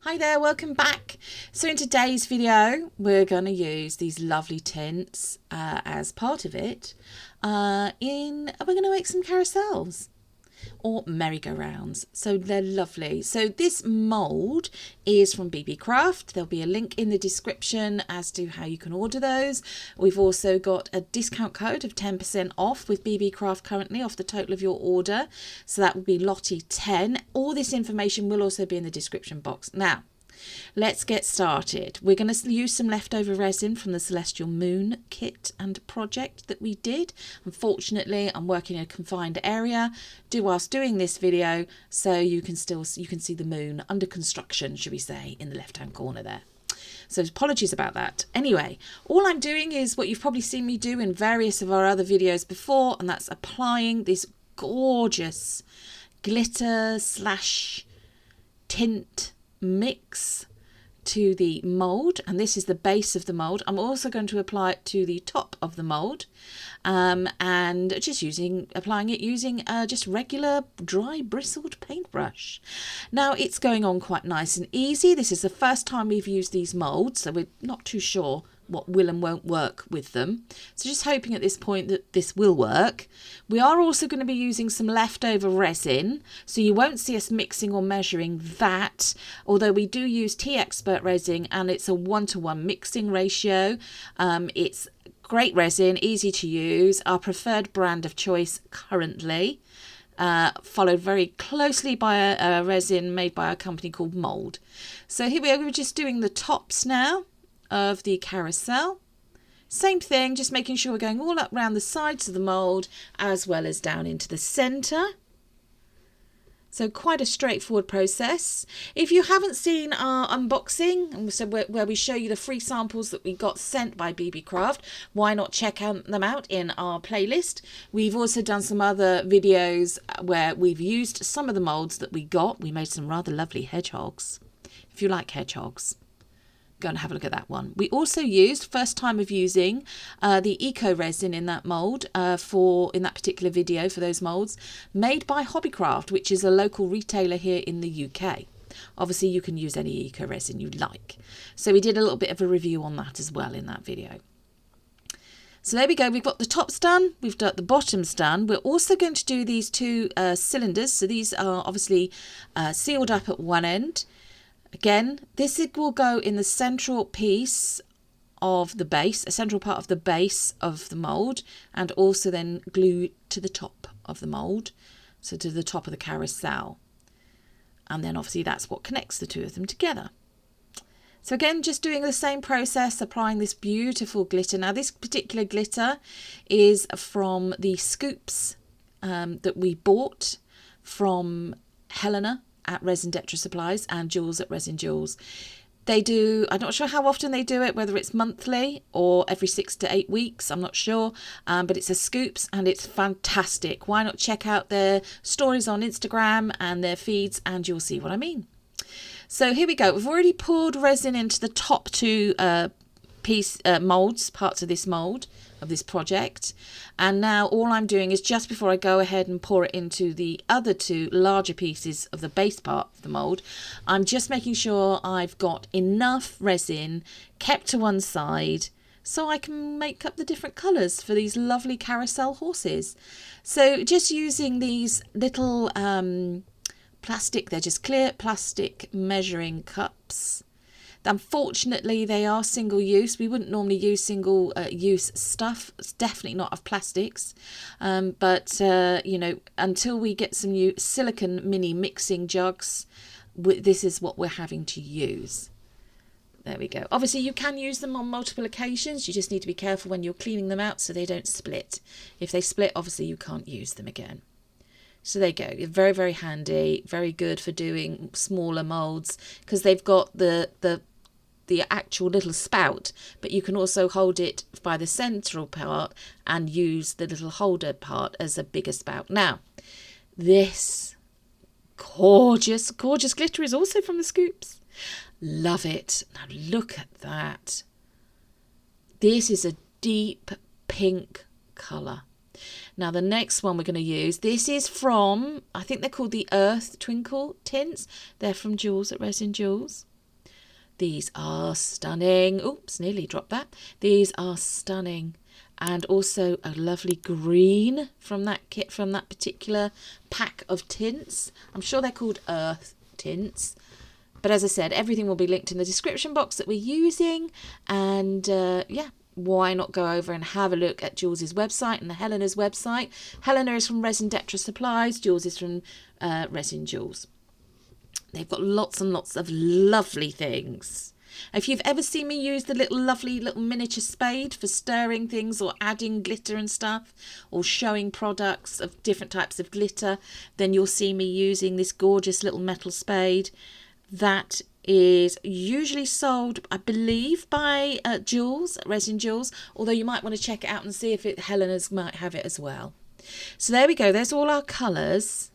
Hi there, welcome back. So in today's video, we're going to use these lovely tints as part of it. We're going to make some carousels or merry-go-rounds. So they're lovely. So this mould is from BB Craft. There'll be a link in the description as to how you can order those. We've also got a discount code of 10% off with BB Craft currently off the total of your order. So that would be Lottie 10. All this information will also be in the description box. Now, let's get started. We're going to use some leftover resin from the Celestial Moon kit and project that we did. Unfortunately, I'm working in a confined area whilst doing this video, so you can see the moon under construction, should we say, in the left-hand corner there. So apologies about that. Anyway, all I'm doing is what you've probably seen me do in various of our other videos before, and that's applying this gorgeous glitter / tint mix to the mould, and this is the base of the mould. I'm also going to apply it to the top of the mould, and just applying it using just regular dry bristled paintbrush. Now it's going on quite nice and easy. This is the first time we've used these moulds, so we're not too sure what will and won't work with them. So just hoping at this point that this will work. We are also going to be using some leftover resin, so you won't see us mixing or measuring that, although we do use T-Expert resin and it's a 1-to-1 mixing ratio. It's great resin, easy to use, our preferred brand of choice currently, followed very closely by a resin made by a company called Mould. So here we are, we're just doing the tops now of the carousel. Same thing, just making sure we're going all up around the sides of the mould as well as down into the centre. So quite a straightforward process. If you haven't seen our unboxing, so where we show you the free samples that we got sent by BB Craft, why not check them out in our playlist. We've also done some other videos where we've used some of the moulds that we got. We made some rather lovely hedgehogs. If you like hedgehogs, go and have a look at that one. We also used, first time of using, the eco resin in that mould in that particular video for those moulds, made by Hobbycraft, which is a local retailer here in the UK. Obviously you can use any eco resin you like. So we did a little bit of a review on that as well in that video. So there we go, we've got the tops done, we've got the bottoms done. We're also going to do these two cylinders. So these are obviously sealed up at one end. Again, this will go in the central piece of the base, a central part of the base of the mould, and also then glue to the top of the mould, so to the top of the carousel. And then obviously that's what connects the two of them together. So again, just doing the same process, applying this beautiful glitter. Now this particular glitter is from the scoops that we bought from Helena at Resin Detra Supplies and Jules at Resin Jules. They do, I'm not sure how often they do it, whether it's monthly or every 6 to 8 weeks, I'm not sure, but it's a scoops and it's fantastic. Why not check out their stories on Instagram and their feeds and you'll see what I mean. So here we go, we've already poured resin into the top two moulds, parts of this mould, of this project, and now all I'm doing is, just before I go ahead and pour it into the other two larger pieces of the base part of the mould, I'm just making sure I've got enough resin kept to one side so I can make up the different colours for these lovely carousel horses. So just using these little plastic, they're just clear plastic measuring cups. Unfortunately, they are single use. We wouldn't normally use single use stuff. It's definitely not of plastics. But you know, until we get some new silicone mini mixing jugs, this is what we're having to use. There we go. Obviously, you can use them on multiple occasions. You just need to be careful when you're cleaning them out so they don't split. If they split, obviously you can't use them again. So there you go. You're very, very handy. Very good for doing smaller moulds because they've got the actual little spout, but you can also hold it by the central part and use the little holder part as a bigger spout. Now, this gorgeous, gorgeous glitter is also from the scoops. Love it. Now look at that. This is a deep pink colour. Now the next one we're going to use, this is from, I think they're called the Earth Twinkle tints. They're from Jules at Resin Jules. These are stunning. Oops, nearly dropped that. These are stunning. And also a lovely green from that kit, from that particular pack of tints. I'm sure they're called Earth tints. But as I said, everything will be linked in the description box that we're using. And yeah, why not go over and have a look at Jules's website and Helena's website. Helena is from Resin Detra Supplies. Jules is from Resin Jules. They've got lots and lots of lovely things. If you've ever seen me use the lovely little miniature spade for stirring things or adding glitter and stuff, or showing products of different types of glitter, then you'll see me using this gorgeous little metal spade. That is usually sold, I believe, by Jules, Resin Jules, although you might want to check it out and see if Helena's might have it as well. So there we go. There's all our colours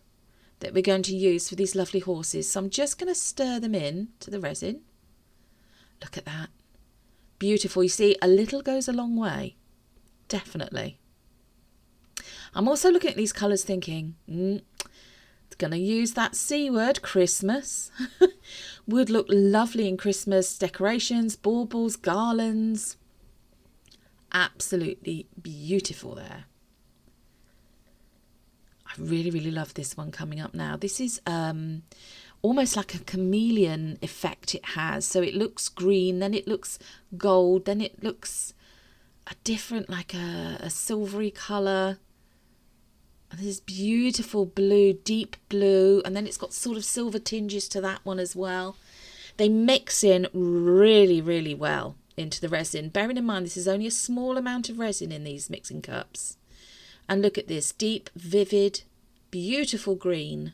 that we're going to use for these lovely horses. So I'm just going to stir them in to the resin. Look at that. Beautiful. You see, a little goes a long way. Definitely. I'm also looking at these colours thinking, going to use that C word, Christmas. Would look lovely in Christmas decorations, baubles, garlands. Absolutely beautiful there. I really, really love this one coming up now. This is almost like a chameleon effect it has. So it looks green, then it looks gold, then it looks a different, like a silvery colour. And this beautiful blue, deep blue, and then it's got sort of silver tinges to that one as well. They mix in really, really well into the resin. Bearing in mind this is only a small amount of resin in these mixing cups. And look at this deep, vivid, beautiful green.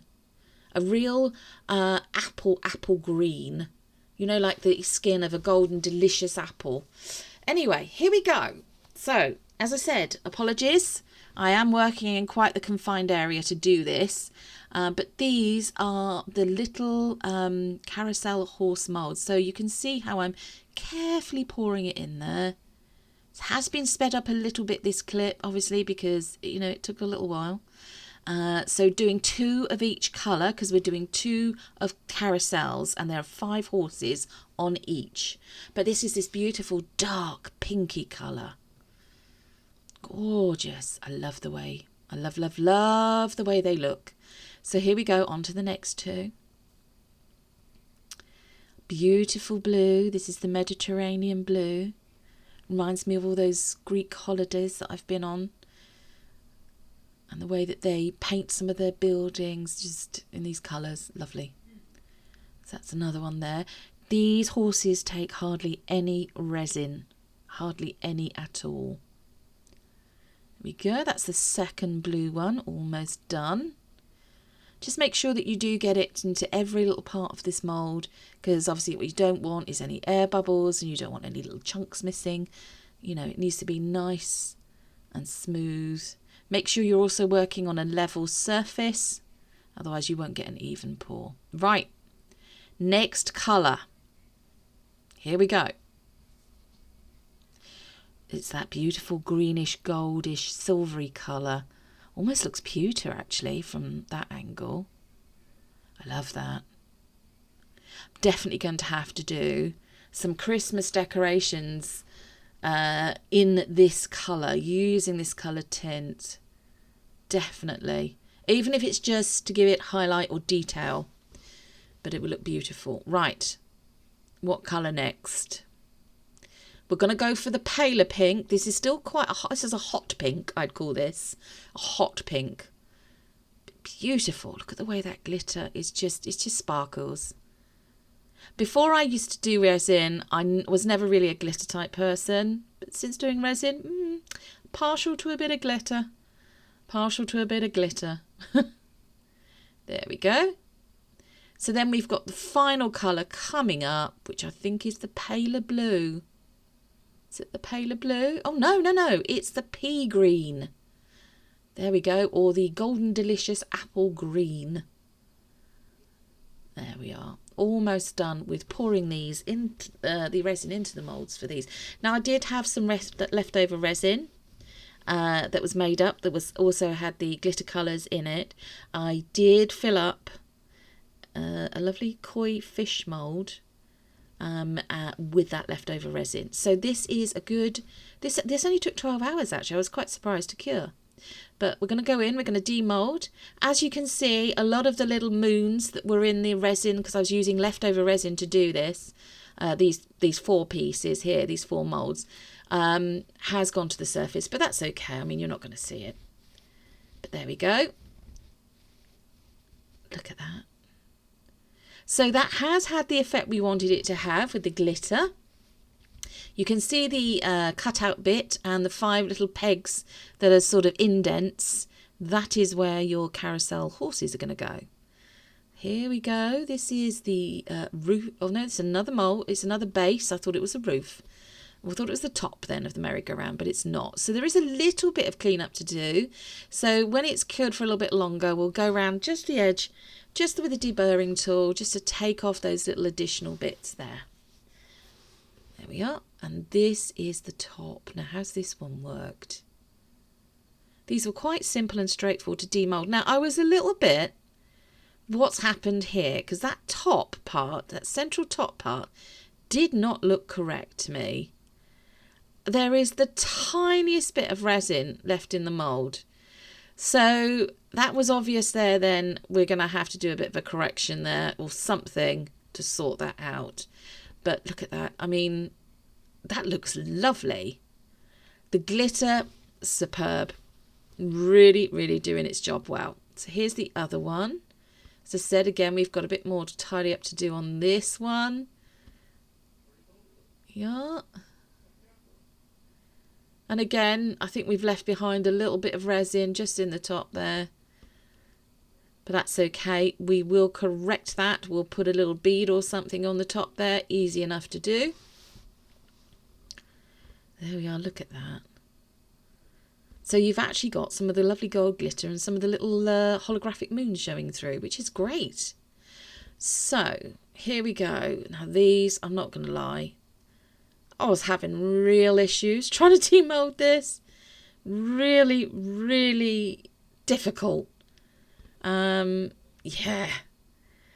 A real apple green. You know, like the skin of a golden, delicious apple. Anyway, here we go. So, as I said, apologies. I am working in quite the confined area to do this. But these are the little carousel horse moulds. So you can see how I'm carefully pouring it in there. It has been sped up a little bit, this clip, obviously, because, you know, it took a little while. So doing 2 of each colour, because we're doing 2 of carousels, and there are 5 horses on each. But this is this beautiful dark pinky colour. Gorgeous. I love the way, I love the way they look. So here we go, on to the next 2. Beautiful blue. This is the Mediterranean blue. Reminds me of all those Greek holidays that I've been on. And the way that they paint some of their buildings just in these colours. Lovely. So that's another one there. These horses take hardly any resin. Hardly any at all. There we go. That's the second blue one. Almost done. Just make sure that you do get it into every little part of this mould, because obviously what you don't want is any air bubbles, and you don't want any little chunks missing. You know, it needs to be nice and smooth. Make sure you're also working on a level surface, otherwise you won't get an even pour. Right, next colour. Here we go. It's that beautiful greenish, goldish, silvery colour. Almost looks pewter, actually, from that angle. I love that. I'm definitely going to have to do some Christmas decorations in this colour, using this colour tint. Definitely. Even if it's just to give it highlight or detail. But it will look beautiful. Right. What colour next? We're going to go for the paler pink. This is still quite this is a hot pink, I'd call this. A hot pink. Beautiful. Look at the way that glitter is just, it just sparkles. Before I used to do resin, I was never really a glitter type person. But since doing resin, partial to a bit of glitter. Partial to a bit of glitter. There we go. So then we've got the final colour coming up, which I think is the paler blue. Is it the paler blue? Oh, no. It's the pea green. There we go. Or the golden delicious apple green. There we are. Almost done with pouring these the resin into the moulds for these. Now, I did have some leftover resin. that was made up, that was also had the glitter colours in it. I did fill up a lovely koi fish mould with that leftover resin. So this is a good, this only took 12 hours actually. I was quite surprised to cure. But we're going to go in, we're going to demould. As you can see, a lot of the little moons that were in the resin, because I was using leftover resin to do this, these 4 pieces here, these 4 moulds, has gone to the surface. But that's okay, I mean, you're not going to see it. But there we go. Look at that. So that has had the effect we wanted it to have with the glitter. You can see the cutout bit and the 5 little pegs that are sort of indents. That is where your carousel horses are going to go. Here we go. This is the roof. Oh no, it's another mold. It's another base. I thought it was a roof. I thought it was the top then of the merry-go-round, but it's not. So there is a little bit of cleanup to do. So when it's cured for a little bit longer, we'll go around just the edge, just with a deburring tool, just to take off those little additional bits there. There we are. And this is the top. Now, how's this one worked? These were quite simple and straightforward to demould. Now, I was a little bit, what's happened here? Because that top part, that central top part, did not look correct to me. There is the tiniest bit of resin left in the mould. So that was obvious there then. We're going to have to do a bit of a correction there or something to sort that out. But look at that. I mean, that looks lovely. The glitter, superb. Really, really doing its job well. So here's the other one. As I said, again, we've got a bit more to tidy up to do on this one. Yeah. And again, I think we've left behind a little bit of resin just in the top there. But that's okay. We will correct that. We'll put a little bead or something on the top there. Easy enough to do. There we are. Look at that. So you've actually got some of the lovely gold glitter and some of the little holographic moons showing through, which is great. So here we go. Now these, I'm not going to lie, I was having real issues trying to demold this. Really, really difficult. Yeah.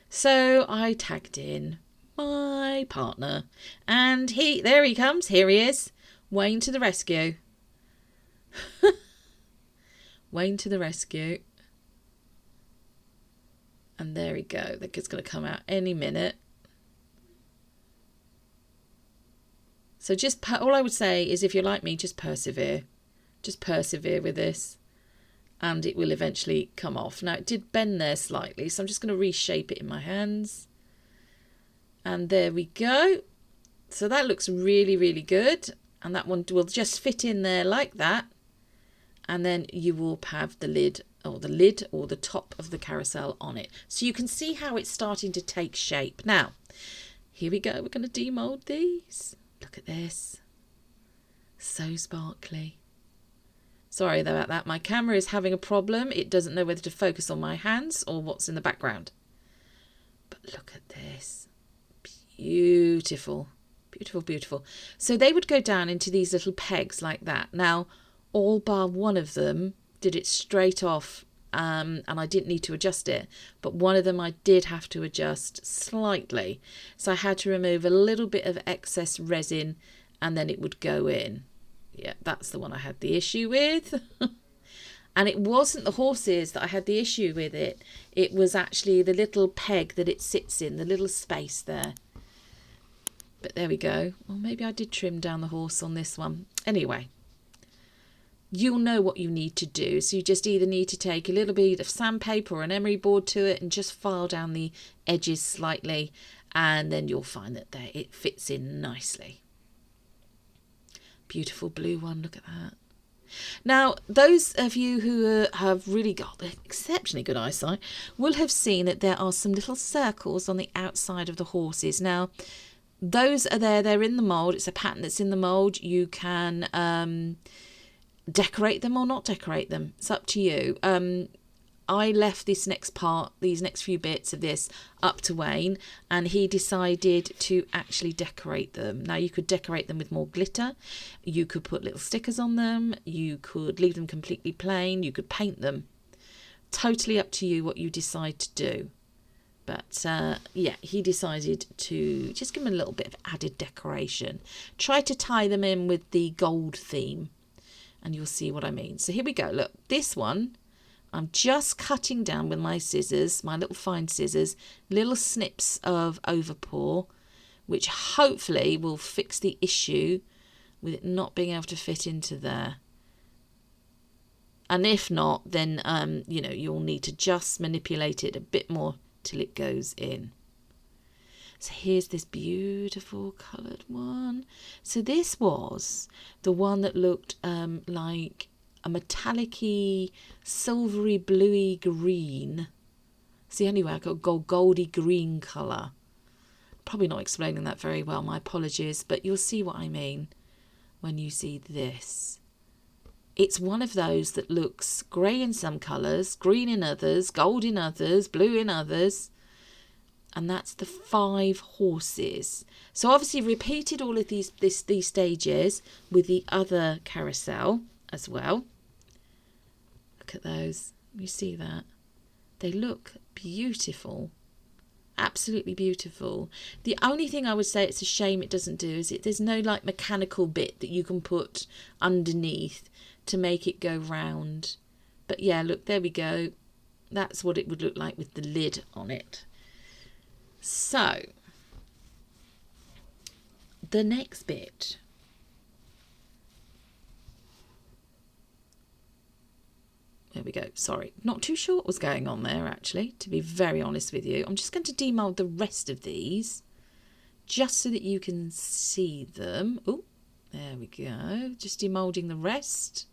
So I tagged in my partner and there he comes. Here he is. Wayne to the rescue. Wayne to the rescue. And there we go. That kid's going to come out any minute. So just all I would say is, if you're like me, just persevere. Just persevere with this. And it will eventually come off. Now, it did bend there slightly, so I'm just going to reshape it in my hands. And there we go. So that looks really, really good. And that one will just fit in there like that. And then you will have the lid or the top of the carousel on it. So you can see how it's starting to take shape. Now, here we go. We're going to demold these. Look at this. So sparkly. Sorry about that. My camera is having a problem. It doesn't know whether to focus on my hands or what's in the background. But look at this. Beautiful. Beautiful, beautiful. So they would go down into these little pegs like that. Now, all bar one of them did it straight off, and I didn't need to adjust it. But one of them I did have to adjust slightly. So I had to remove a little bit of excess resin and then it would go in. Yeah, that's the one I had the issue with. And it wasn't the horses that I had the issue with it. It was actually the little peg that it sits in, the little space there. But there we go. Well, maybe I did trim down the horse on this one. Anyway, you'll know what you need to do. So you just either need to take a little bit of sandpaper or an emery board to it and just file down the edges slightly. And then you'll find that there it fits in nicely. Beautiful blue one, look at that. Now, those of you who have really got exceptionally good eyesight will have seen that there are some little circles on the outside of the horses. Now, those are they're in the mould. It's a pattern that's in the mould. You can decorate them or not decorate them. It's up to you. I left this next part, these next few bits of this up to Wayne, and he decided to actually decorate them. Now you could decorate them with more glitter, you could put little stickers on them, you could leave them completely plain, you could paint them. Totally up to you what you decide to do. But yeah, he decided to just give them a little bit of added decoration. Try to tie them in with the gold theme, and you'll see what I mean. So here we go. Look, this one, I'm just cutting down with my scissors, my little fine scissors, little snips of overpour, which hopefully will fix the issue with it not being able to fit into there. And if not, then, you know, you'll need to just manipulate it a bit more till it goes in. So here's this beautiful coloured one. So this was the one that looked like a metallic-y, silvery, bluey green. See, anyway, I got a goldy green colour. Probably not explaining that very well, my apologies, but you'll see what I mean when you see this. It's one of those that looks grey in some colours, green in others, gold in others, blue in others. And that's the 5 horses. So obviously repeated all of these stages with the other carousel as well. Look at those. You see that? They look beautiful. Absolutely beautiful. The only thing I would say it's a shame it doesn't do is there's no like mechanical bit that you can put underneath to make it go round. But yeah, look, there we go. That's what it would look like with the lid on it. So, the next bit. There we go. Sorry, not too sure what was going on there, actually, to be very honest with you. I'm just going to demold the rest of these, just so that you can see them. Oh, there we go. Just demolding the rest.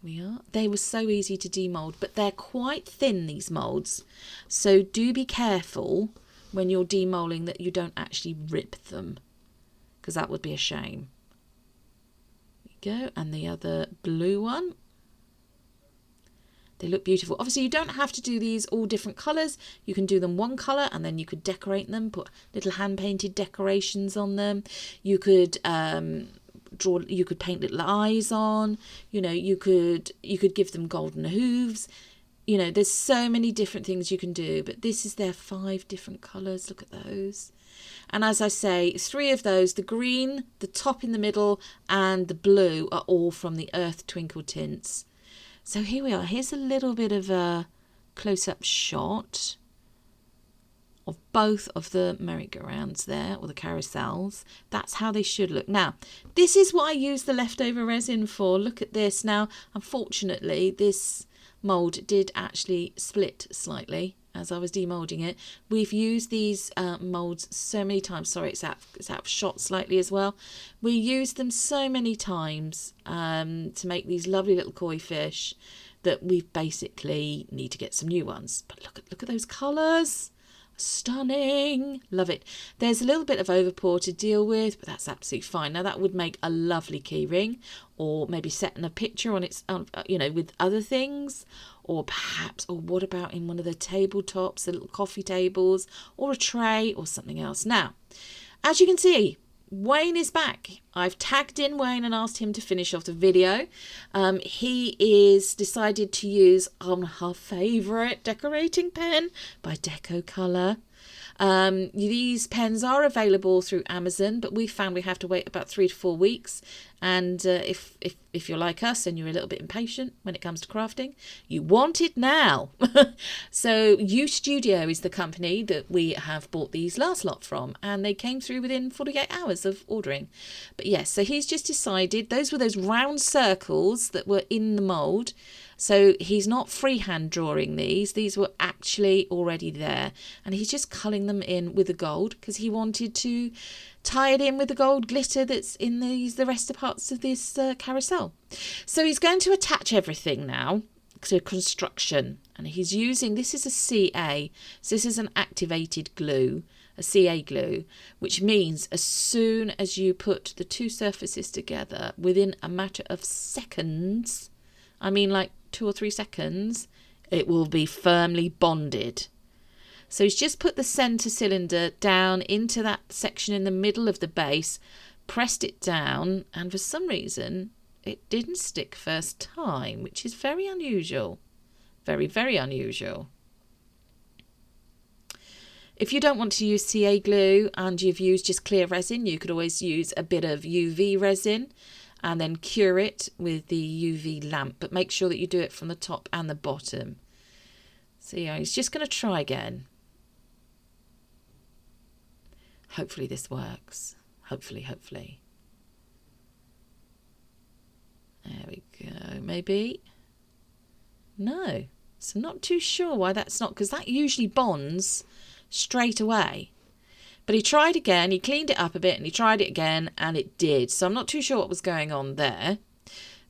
We are. They were so easy to demold, but they're quite thin, these molds. So do be careful when you're demolding that you don't actually rip them, because that would be a shame. There we go. And the other blue one. They look beautiful. Obviously, you don't have to do these all different colours. You can do them one colour and then you could decorate them, put little hand-painted decorations on them. You could you could paint little eyes on, you know, you could give them golden hooves. You know, there's so many different things you can do, but this is their 5 different colours. Look at those. And as I say, 3 of those, the green, the top in the middle, and the blue are all from the Earth Twinkle tints. So here we are. Here's a little bit of a close-up shot of both of the merry-go-rounds there, or the carousels. That's how they should look. Now, this is what I use the leftover resin for. Look at this. Now, unfortunately, this mould did actually split slightly as I was demoulding it. We've used these moulds so many times. Sorry, it's out of shot slightly as well. We use them so many times to make these lovely little koi fish that we basically need to get some new ones. But look at those colours. Stunning. Love it. There's a little bit of overpour to deal with, but that's absolutely fine. Now that would make a lovely key ring, or maybe setting a picture on its you know, with other things, or perhaps, or what about in one of the tabletops, the little coffee tables, or a tray, or something else. Now, as you can see, Wayne is back. I've tagged in Wayne and asked him to finish off the video. He is decided to use our favourite decorating pen by Deco Colour. These pens are available through Amazon, but we found we have to wait about 3 to 4 weeks. And if you're like us and you're a little bit impatient when it comes to crafting, you want it now. So U Studio is the company that we have bought these last lot from, and they came through within 48 hours of ordering. But yes, so he's just decided those were those round circles that were in the mould. So he's not freehand drawing these. These were actually already there. And he's just colouring them in with the gold because he wanted to tie it in with the gold glitter that's in the rest of parts of this carousel. So he's going to attach everything now to construction. And he's using, this is a CA. So this is an activated glue, a CA glue, which means as soon as you put the 2 surfaces together, within a matter of seconds, I mean like 2 or 3 seconds, it will be firmly bonded. So he's just put the centre cylinder down into that section in the middle of the base, pressed it down, and for some reason it didn't stick first time, which is very unusual. Very, very unusual. If you don't want to use CA glue and you've used just clear resin, you could always use a bit of UV resin and then cure it with the UV lamp, but make sure that you do it from the top and the bottom. So yeah, he's just going to try again. Hopefully this works. Hopefully. There we go. Maybe. No. So I'm not too sure why that's not, because that usually bonds straight away. But he tried again, he cleaned it up a bit and he tried it again and it did. So I'm not too sure what was going on there.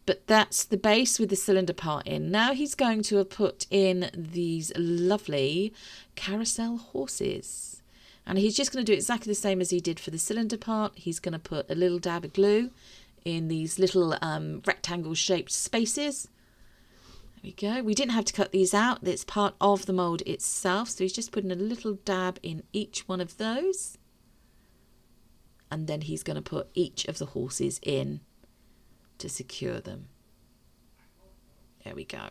But that's the base with the cylinder part in. Now he's going to have put in these lovely carousel horses. And he's just going to do exactly the same as he did for the cylinder part. He's going to put a little dab of glue in these little rectangle shaped spaces. There we go. We didn't have to cut these out. It's part of the mould itself. So he's just putting a little dab in each one of those. And then he's going to put each of the horses in to secure them. There we go.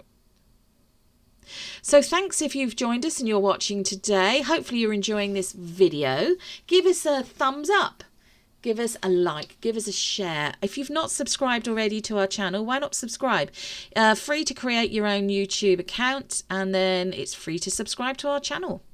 So thanks if you've joined us and you're watching today. Hopefully you're enjoying this video. Give us a thumbs up. Give us a like, give us a share. If you've not subscribed already to our channel, why not subscribe? Free to create your own YouTube account, and then it's free to subscribe to our channel.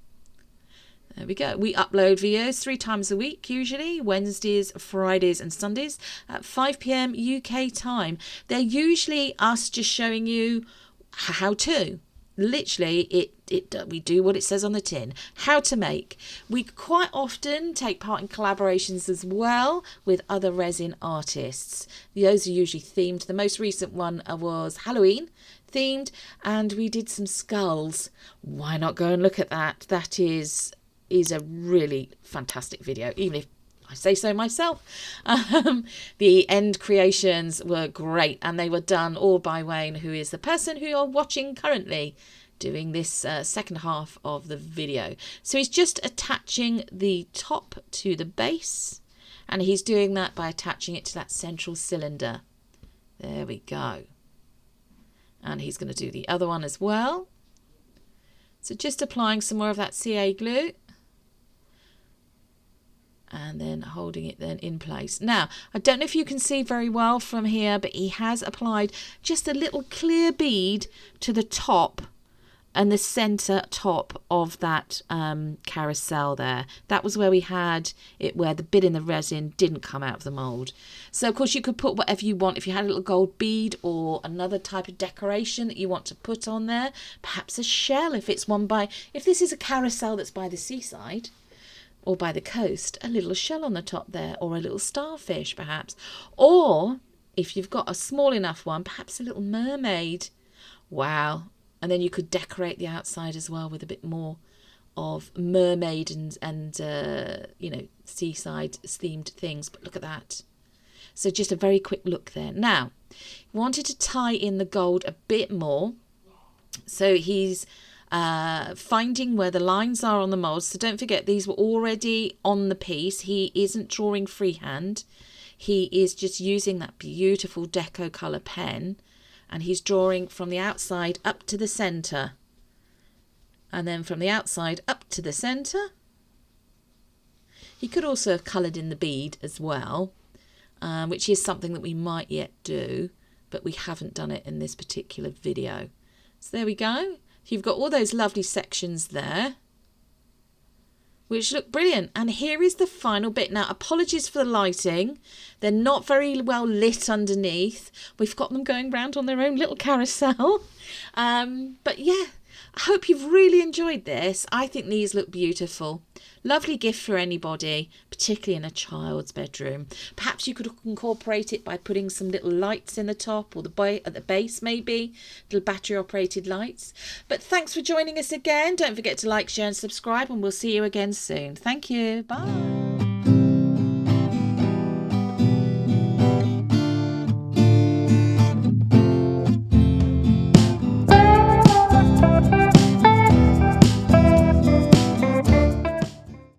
There we go. We upload videos 3 times a week, usually Wednesdays, Fridays and Sundays at 5 p.m. UK time. They're usually us just showing you how to. Literally, we do what it says on the tin. How to make. We quite often take part in collaborations as well with other resin artists. Those are usually themed. The most recent one was Halloween themed, and we did some skulls. Why not go and look at that? That is a really fantastic video, even if I say so myself. The end creations were great, and they were done all by Wayne, who is the person who you're watching currently doing this second half of the video. So he's just attaching the top to the base, and he's doing that by attaching it to that central cylinder. There we go. And he's going to do the other one as well. So just applying some more of that CA glue. And then holding it then in place. Now, I don't know if you can see very well from here, but he has applied just a little clear bead to the top and the centre top of that carousel there. That was where we had it, where the bit in the resin didn't come out of the mould. So, of course, you could put whatever you want. If you had a little gold bead or another type of decoration that you want to put on there, perhaps a shell if it's if this is a carousel that's by the seaside, or by the coast, a little shell on the top there, or a little starfish perhaps. Or if you've got a small enough one, perhaps a little mermaid. Wow. And then you could decorate the outside as well with a bit more of mermaid and you know, seaside themed things. But look at that. So just a very quick look there. Now, wanted to tie in the gold a bit more. So he's finding where the lines are on the mould. So don't forget, these were already on the piece. He isn't drawing freehand. He is just using that beautiful deco colour pen, and he's drawing from the outside up to the centre, and then from the outside up to the centre. He could also have coloured in the bead as well, which is something that we might yet do, but we haven't done it in this particular video. So there we go. You've got all those lovely sections there, which look brilliant. And here is the final bit. Now, apologies for the lighting. They're not very well lit underneath. We've got them going round on their own little carousel. But yeah, I hope you've really enjoyed this. I think these look beautiful. Lovely gift for anybody, particularly in a child's bedroom. Perhaps you could incorporate it by putting some little lights in the top, or at the base maybe, little battery operated lights. But thanks for joining us again. Don't forget to like, share and subscribe, and we'll see you again soon. Thank you. Bye.